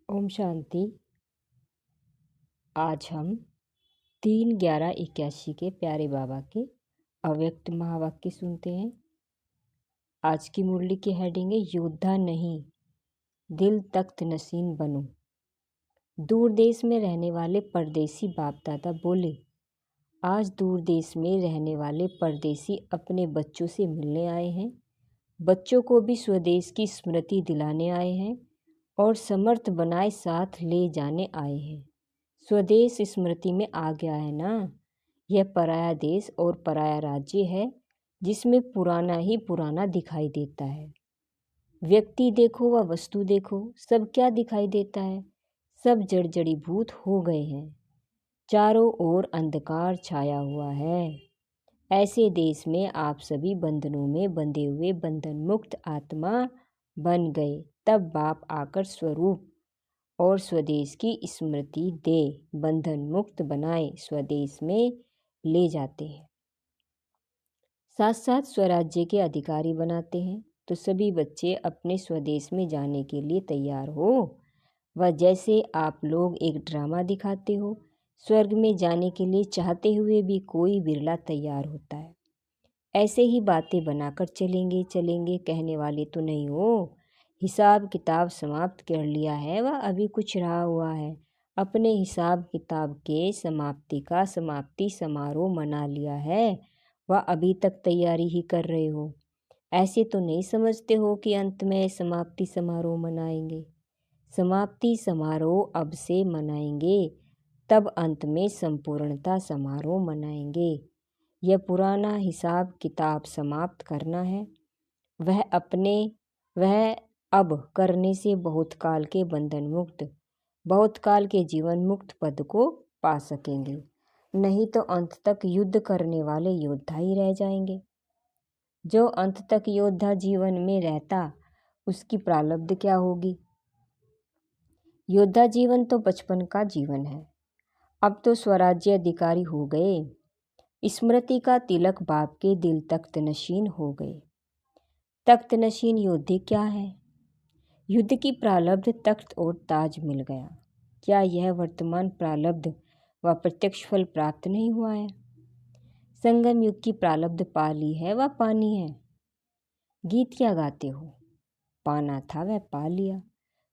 ओम शांति। आज हम 3/11/81 के प्यारे बाबा के अव्यक्त महावाक्य सुनते हैं। आज की मुरली की हेडिंग है योद्धा नहीं, दिल तख्त नशीन बनो। दूर देश में रहने वाले परदेसी बाप दादा बोले, आज दूर देश में रहने वाले परदेसी अपने बच्चों से मिलने आए हैं। बच्चों को भी स्वदेश की स्मृति दिलाने आए हैं और समर्थ बनाए साथ ले जाने आए हैं। स्वदेश स्मृति में आ गया है ना। यह पराया देश और पराया राज्य है जिसमें पुराना ही पुराना दिखाई देता है। व्यक्ति देखो व वस्तु देखो, सब क्या दिखाई देता है? सब जड़ जड़ीभूत हो गए हैं। चारों ओर अंधकार छाया हुआ है। ऐसे देश में आप सभी बंधनों में बंधे हुए बंधन मुक्त आत्मा बन गए। तब बाप आकर स्वरूप और स्वदेश की स्मृति दे बंधन मुक्त बनाए स्वदेश में ले जाते हैं। साथ साथ स्वराज्य के अधिकारी बनाते हैं। तो सभी बच्चे अपने स्वदेश में जाने के लिए तैयार हो। वह जैसे आप लोग एक ड्रामा दिखाते हो, स्वर्ग में जाने के लिए चाहते हुए भी कोई बिरला तैयार होता है। ऐसे ही बातें बनाकर चलेंगे चलेंगे कहने वाले तो नहीं हो। हिसाब किताब समाप्त कर लिया है, वह अभी कुछ रहा हुआ है। अपने हिसाब किताब के समाप्ति का समाप्ति समारोह मना लिया है, वह अभी तक तैयारी ही कर रहे हो। ऐसे तो नहीं समझते हो कि अंत में समाप्ति समारोह मनाएंगे। समाप्ति समारोह अब से मनाएंगे, तब अंत में संपूर्णता समारोह मनाएंगे। यह पुराना हिसाब किताब समाप्त करना है। वह अब करने से बहुत काल के बंधन मुक्त, बहुत काल के जीवन मुक्त पद को पा सकेंगे। नहीं तो अंत तक युद्ध करने वाले योद्धा ही रह जाएंगे। जो अंत तक योद्धा जीवन में रहता, उसकी प्रारब्ध क्या होगी? योद्धा जीवन तो बचपन का जीवन है। अब तो स्वराज्य अधिकारी हो गए। स्मृति का तिलक बाप के दिल तख्त नशीन हो गए। तख्त नशीन योद्धे क्या है? युद्ध की प्रारब्ध तख्त और ताज मिल गया। क्या यह वर्तमान प्रारब्ध व प्रत्यक्ष फल प्राप्त नहीं हुआ है? संगम युग की प्रारब्ध पा ली है व पानी है। गीत क्या गाते हो? पाना था वह पा लिया,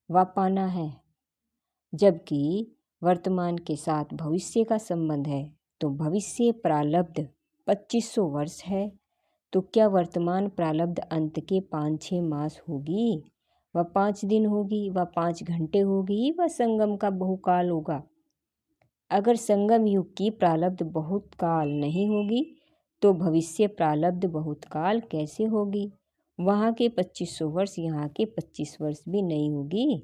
वह पाना है। जबकि वर्तमान के साथ भविष्य का संबंध है, तो भविष्य प्रारब्ध 2500 वर्ष है। तो क्या वर्तमान प्रारब्ध अंत के 5-6 मास होगी, व 5 दिन होगी, व 5 घंटे होगी, व संगम का बहुकाल होगा? अगर संगम युग की प्रारब्ध बहुत काल नहीं होगी, तो भविष्य प्रारब्ध बहुत काल कैसे होगी? वहाँ के 2500 वर्ष यहाँ के 25 वर्ष भी नहीं होगी।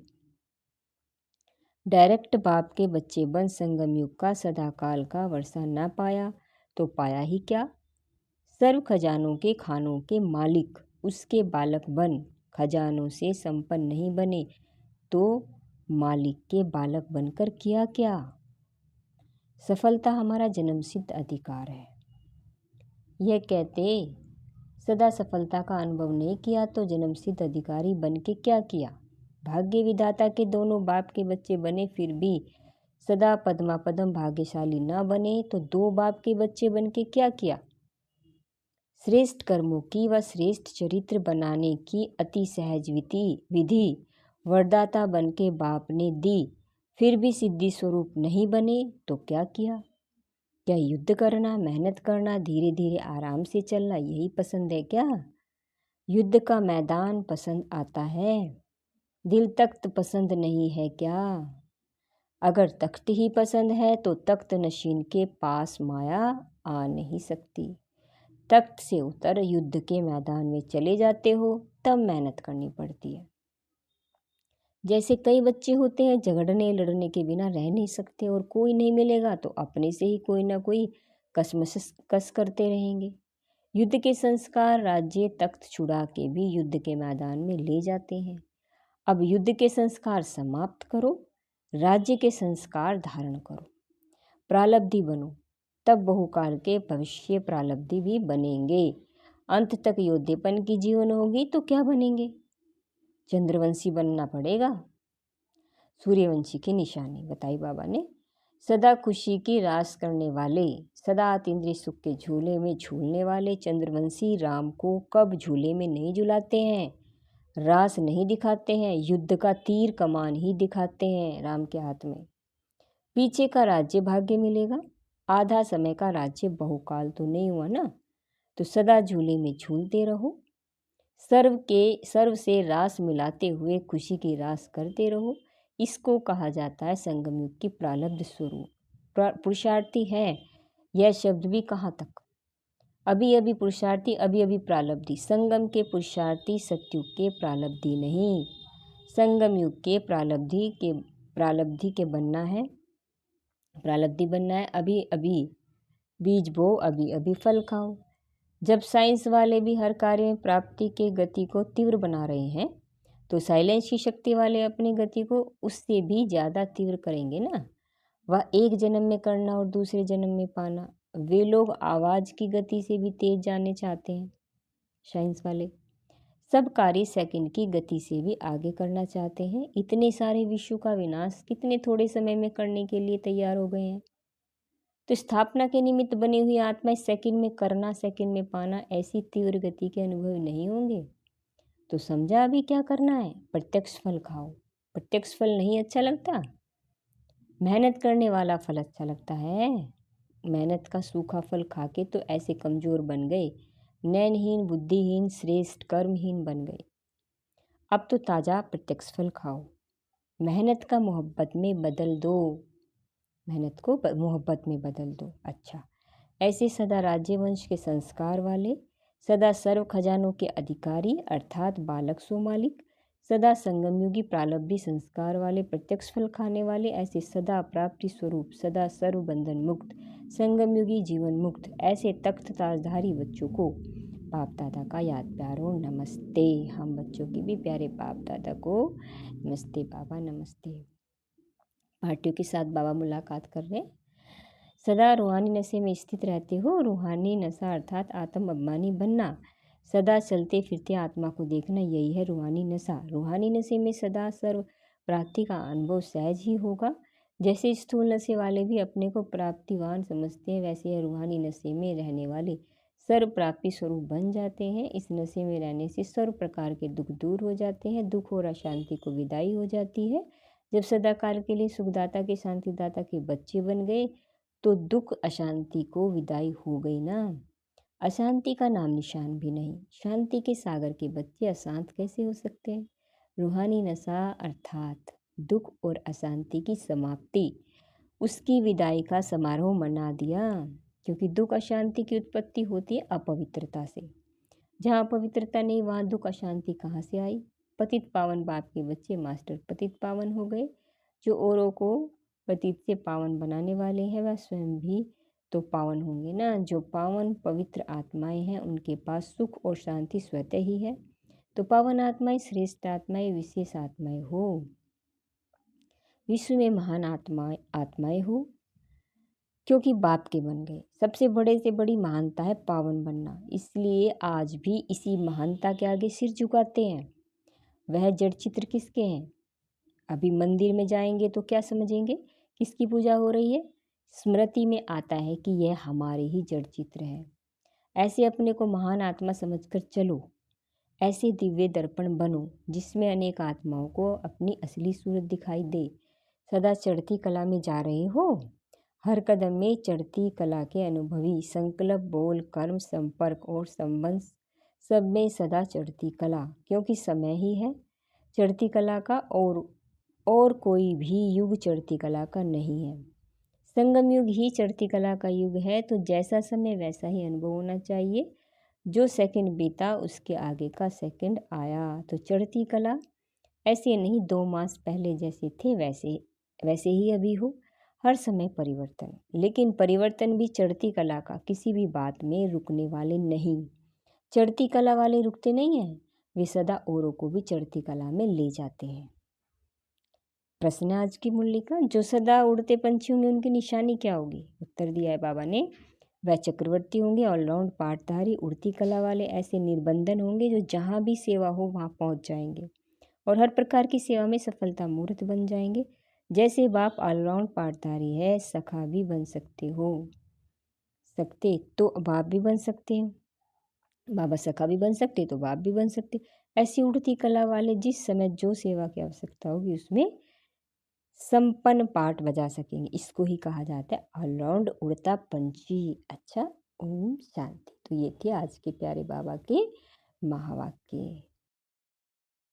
डायरेक्ट बाप के बच्चे बन संगम युग का सदाकाल का वर्षा न पाया तो पाया ही क्या? सर्व खजानों के खानों के मालिक उसके बालक बन खजानों से संपन्न नहीं बने तो मालिक के बालक बनकर किया क्या? सफलता हमारा जन्मसिद्ध अधिकार है। यह कहते सदा सफलता का अनुभव नहीं किया तो जन्मसिद्ध अधिकारी बन के क्या किया? भाग्य विधाता के दोनों बाप के बच्चे बने, फिर भी सदा पद्मा पदम भाग्यशाली न बने तो 2 बाप के बच्चे बन के क्या किया? श्रेष्ठ कर्मों की व श्रेष्ठ चरित्र बनाने की अति सहज विधि वरदाता बन के बाप ने दी, फिर भी सिद्धि स्वरूप नहीं बने तो क्या किया? क्या युद्ध करना, मेहनत करना, धीरे धीरे आराम से चलना यही पसंद है क्या? युद्ध का मैदान पसंद आता है, दिल तख्त पसंद नहीं है क्या? अगर तख्त ही पसंद है तो तख्त नशीन के पास माया आ नहीं सकती। तख्त से उतर युद्ध के मैदान में चले जाते हो तब मेहनत करनी पड़ती है। जैसे कई बच्चे होते हैं झगड़ने लड़ने के बिना रह नहीं सकते, और कोई नहीं मिलेगा तो अपने से ही कोई ना कोई कस करते रहेंगे। युद्ध के संस्कार राज्य तख्त छुड़ा के भी युद्ध के मैदान में ले जाते हैं। अब युद्ध के संस्कार समाप्त करो, राज्य के संस्कार धारण करो, प्रालब्धि बनो, तब बहुकाल के भविष्य प्रालब्धि भी बनेंगे। अंत तक योद्धेपन की जीवन होगी तो क्या बनेंगे? चंद्रवंशी बनना पड़ेगा। सूर्यवंशी की निशानी बताई बाबा ने। सदा खुशी की रास करने वाले, सदा अतीन्द्रिय सुख के झूले में झूलने वाले चंद्रवंशी राम को कब झूले में नहीं झुलाते हैं, रास नहीं दिखाते हैं, युद्ध का तीर कमान ही दिखाते हैं राम के हाथ में। पीछे का राज्य भाग्य मिलेगा, आधा समय का राज्य बहुकाल तो नहीं हुआ ना, तो सदा झूले में झूलते रहो। सर्व से रास मिलाते हुए खुशी की रास करते रहो। इसको कहा जाता है संगम युग की प्रारब्ध स्वरूप। पुरुषार्थी है यह शब्द भी कहाँ तक, अभी अभी पुरुषार्थी, अभी अभी प्रारब्धि। संगम के पुरुषार्थी सत्युग के प्रारब्धि नहीं, संगम युग के प्रारब्धि के बनना है, प्रारब्धि बनना है। अभी अभी बीज बो, अभी अभी फल खाओ। जब साइंस वाले भी हर कार्य में प्राप्ति के गति को तीव्र बना रहे हैं, तो साइलेंस की शक्ति वाले अपनी गति को उससे भी ज़्यादा तीव्र करेंगे ना। वह एक जन्म में करना और दूसरे जन्म में पाना। वे लोग आवाज़ की गति से भी तेज जाने चाहते हैं, साइंस वाले। सब कार्य सेकंड की गति से भी आगे करना चाहते हैं। इतने सारे विश्व का विनाश कितने थोड़े समय में करने के लिए तैयार हो गए हैं। तो स्थापना के निमित्त बनी हुई आत्मा सेकंड में करना, सेकंड में पाना, ऐसी तीव्र गति के अनुभव नहीं होंगे। तो समझा अभी क्या करना है, प्रत्यक्ष फल खाओ। प्रत्यक्ष फल नहीं अच्छा लगता, मेहनत करने वाला फल अच्छा लगता है। मेहनत का सूखा फल खा के तो ऐसे कमज़ोर बन गए, नैनहीन, बुद्धिहीन, श्रेष्ठ कर्महीन बन गए। अब तो ताज़ा प्रत्यक्ष फल खाओ। मेहनत का मोहब्बत में बदल दो, मेहनत को मोहब्बत में बदल दो। अच्छा, ऐसे सदा राज्यवंश के संस्कार वाले, सदा सर्व खजानों के अधिकारी अर्थात बालक सो मालिक, सदा संगमयुगी प्रारब्धि संस्कार वाले, प्रत्यक्ष फल खाने वाले, ऐसे सदा प्राप्ति स्वरूप, सदा सर्व बंधन मुक्त, संगमयुगी जीवन मुक्त, ऐसे तख्त ताजधारी बच्चों को बाप दादा का याद प्यारो नमस्ते। हम बच्चों के भी प्यारे बाप दादा को नमस्ते बाबा, नमस्ते। पार्टियों के साथ बाबा मुलाकात कर रहे हैं। सदा रूहानी नशे में स्थित रहते हो। रूहानी नशा अर्थात आत्म अभिमानी बनना, सदा चलते फिरते आत्मा को देखना, यही है रूहानी नशा। रूहानी नशे में सदा सर्व प्राप्ति का अनुभव सहज ही होगा। जैसे स्थूल नशे वाले भी अपने को प्राप्तिवान समझते हैं, वैसे रूहानी नशे में रहने वाले सर्व प्राप्ति स्वरूप बन जाते हैं। इस नशे में रहने से सर्व प्रकार के दुख दूर हो जाते हैं, दुख और अशांति को विदाई हो जाती है। जब सदाकाल के लिए सुखदाता के, शांतिदाता के बच्चे बन गए, तो दुख अशांति को विदाई हो गई ना। अशांति का नाम निशान भी नहीं। शांति के सागर के बच्चे अशांत कैसे हो सकते हैं। रूहानी नशा अर्थात दुख और अशांति की समाप्ति, उसकी विदाई का समारोह मना दिया। क्योंकि दुख अशांति की उत्पत्ति होती है अपवित्रता से। जहाँ अपवित्रता नहीं, वहाँ दुख अशांति कहाँ से आई। पतित पावन बाप के बच्चे मास्टर पतित पावन हो गए। जो औरों को पतित से पावन बनाने वाले हैं, वह स्वयं भी तो पावन होंगे ना। जो पावन पवित्र आत्माएं हैं, उनके पास सुख और शांति स्वतः ही है। तो पावन आत्माएं श्रेष्ठ आत्माएं, विशेष आत्माएं हो, विश्व में महान आत्माएं हो, क्योंकि बाप के बन गए। सबसे बड़े से बड़ी महानता है पावन बनना। इसलिए आज भी इसी महानता के आगे सिर झुकाते हैं। वह जड़ चित्र किसके हैं? अभी मंदिर में जाएंगे तो क्या समझेंगे, किसकी पूजा हो रही है? स्मृति में आता है कि यह हमारे ही जड़ चित्र है। ऐसे अपने को महान आत्मा समझकर चलो। ऐसे दिव्य दर्पण बनो जिसमें अनेक आत्माओं को अपनी असली सूरत दिखाई दे। सदा चढ़ती कला में जा रहे हो। हर कदम में चढ़ती कला के अनुभवी, संकल्प, बोल, कर्म, संपर्क और संबंध, सब में सदा चढ़ती कला, क्योंकि समय ही है चढ़ती कला का। और कोई भी युग चढ़ती कला का नहीं है। संगम युग ही चढ़ती कला का युग है। तो जैसा समय वैसा ही अनुभव होना चाहिए। जो सेकंड बीता उसके आगे का सेकंड आया। तो चढ़ती कला ऐसे नहीं 2 मास पहले जैसे थे वैसे ही अभी हो। हर समय परिवर्तन, लेकिन परिवर्तन भी चढ़ती कला का किसी भी बात में रुकने वाले नहीं। चढ़ती कला वाले रुकते नहीं हैं, वे सदा औरों को भी चढ़ती कला में ले जाते हैं। प्रश्न आज की मुरली का, जो सदा उड़ते पंछी होंगे उनकी निशानी क्या होगी? उत्तर दिया है बाबा ने, वह चक्रवर्ती होंगे, ऑलराउंड पाठधारी, उड़ती कला वाले। ऐसे निर्बंधन होंगे जो जहाँ भी सेवा हो वहाँ पहुँच जाएंगे और हर प्रकार की सेवा में सफलता मूर्त बन जाएंगे। जैसे बाप ऑलराउंड पाठधारी है, सखा भी बन सकते तो बाप भी बन सकते हैं, बाबा सखा भी बन सकते तो बाप भी बन सकते। ऐसी उड़ती कला वाले जिस समय जो सेवा की आवश्यकता होगी उसमें संपन्न पाठ बजा सकेंगे। इसको ही कहा जाता है ऑलराउंड उड़ता पंछी। अच्छा, ओम शांति। तो ये थे आज के प्यारे बाबा के महावाक्य।